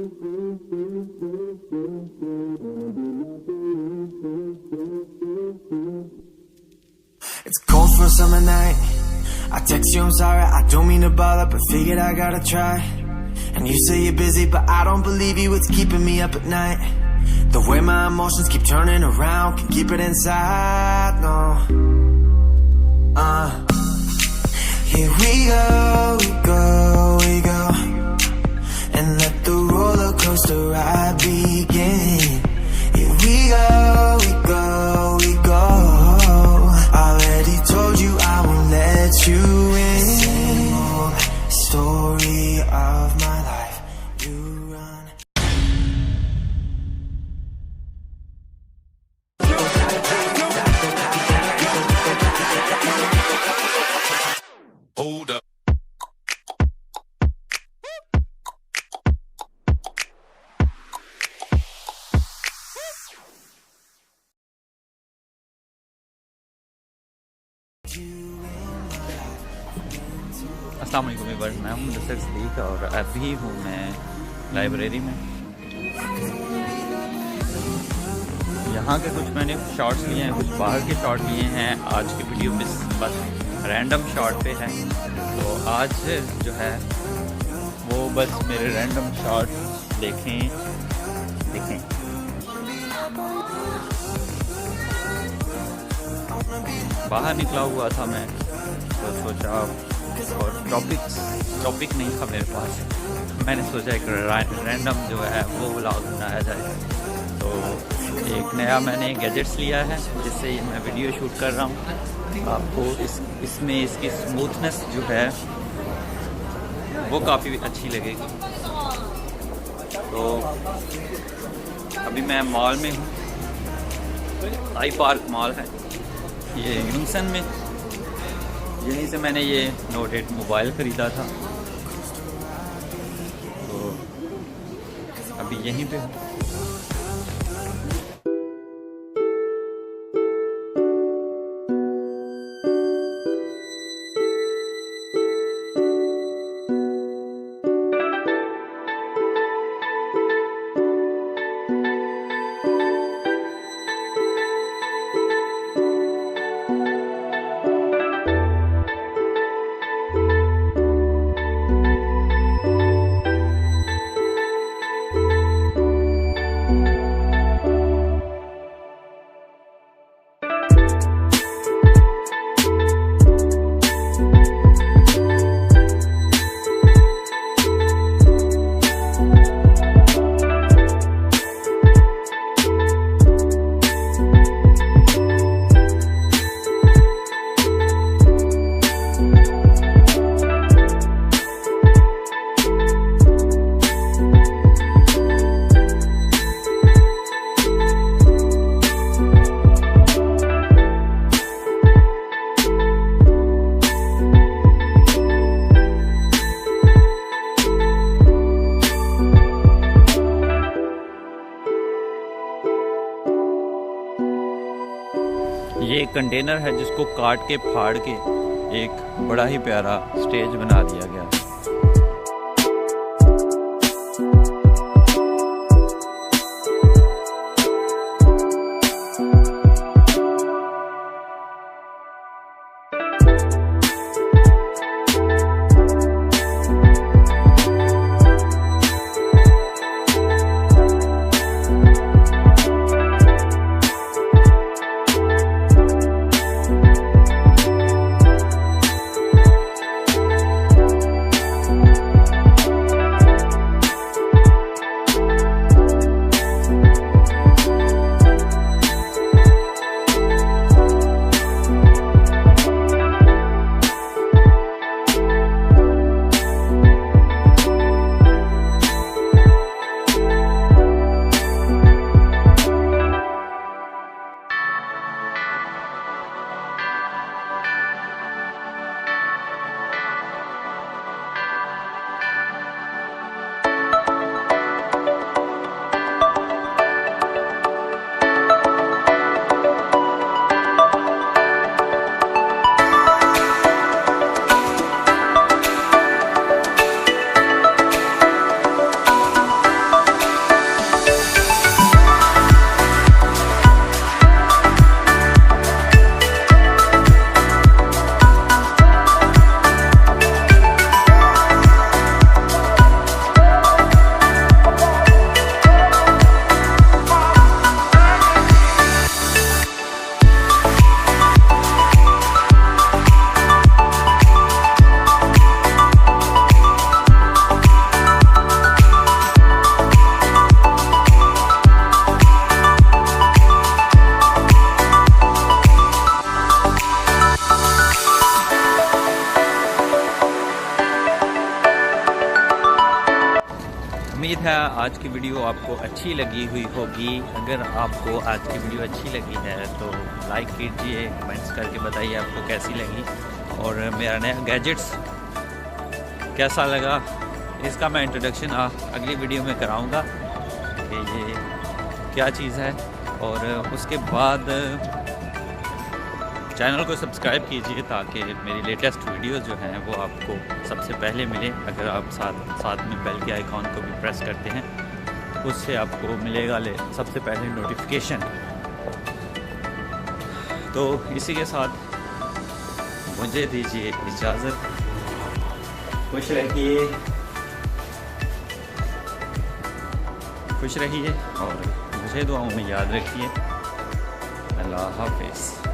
It's cold for a summer night. I text you, I'm sorry, I don't mean to bother, but figured I gotta try. And you say you're busy, but I don't believe you, it's keeping me up at night. The way my emotions keep turning around, can keep it inside, no. Here we go, we go, we go, and let the roller coaster ride begin. Here we go, we go, we go. Already told you I won't let you in. Same old story of my life. You run. Hold up. अस्सलाम वालेकुम viewers, मैं हूं मुदस्सर सद्दीक और अभी हूं मैं library में। यहाँ के कुछ मैंने शॉट्स लिए हैं, कुछ बाहर के शॉट लिए हैं। आज की वीडियो में बस रैंडम शॉट पे है, तो आज जो है वो बस मेरे रैंडम शॉट देखें। बाहर निकला हुआ था मैं, तो सोचा, और टॉपिक नहीं था मेरे पास, मैंने सोचा एक रैंडम जो है वो व्लॉग बनाया जाए। तो एक नया मैंने गैजेट्स लिया है जिससे मैं वीडियो शूट कर रहा हूँ। आपको इसमें इसकी स्मूथनेस जो है वो काफ़ी अच्छी लगेगी। तो अभी मैं मॉल में हूँ, आई पार्क मॉल है ये यूनिसन में। यहीं से मैंने ये नोट 8 मोबाइल ख़रीदा था, तो अभी यहीं पे हूँ। ये एक कंटेनर है जिसको काट के फाड़ के एक बड़ा ही प्यारा स्टेज बना दिया गया। उम्मीद है आज की वीडियो आपको अच्छी लगी हुई होगी। अगर आपको आज की वीडियो अच्छी लगी है तो लाइक कीजिए, कमेंट्स करके बताइए आपको कैसी लगी और मेरा नया गैजेट्स कैसा लगा। इसका मैं इंट्रोडक्शन अगली वीडियो में कराऊंगा कि ये क्या चीज़ है। और उसके बाद चैनल को सब्सक्राइब कीजिए ताकि मेरी लेटेस्ट वीडियोस जो हैं वो आपको सबसे पहले मिले। अगर आप साथ में बेल के आइकॉन को भी प्रेस करते हैं उससे आपको मिलेगा सबसे पहले नोटिफिकेशन। तो इसी के साथ मुझे दीजिए इजाज़त। खुश रहिए और मुझे दुआओं में याद रखिए। अल्लाह हाफिज़।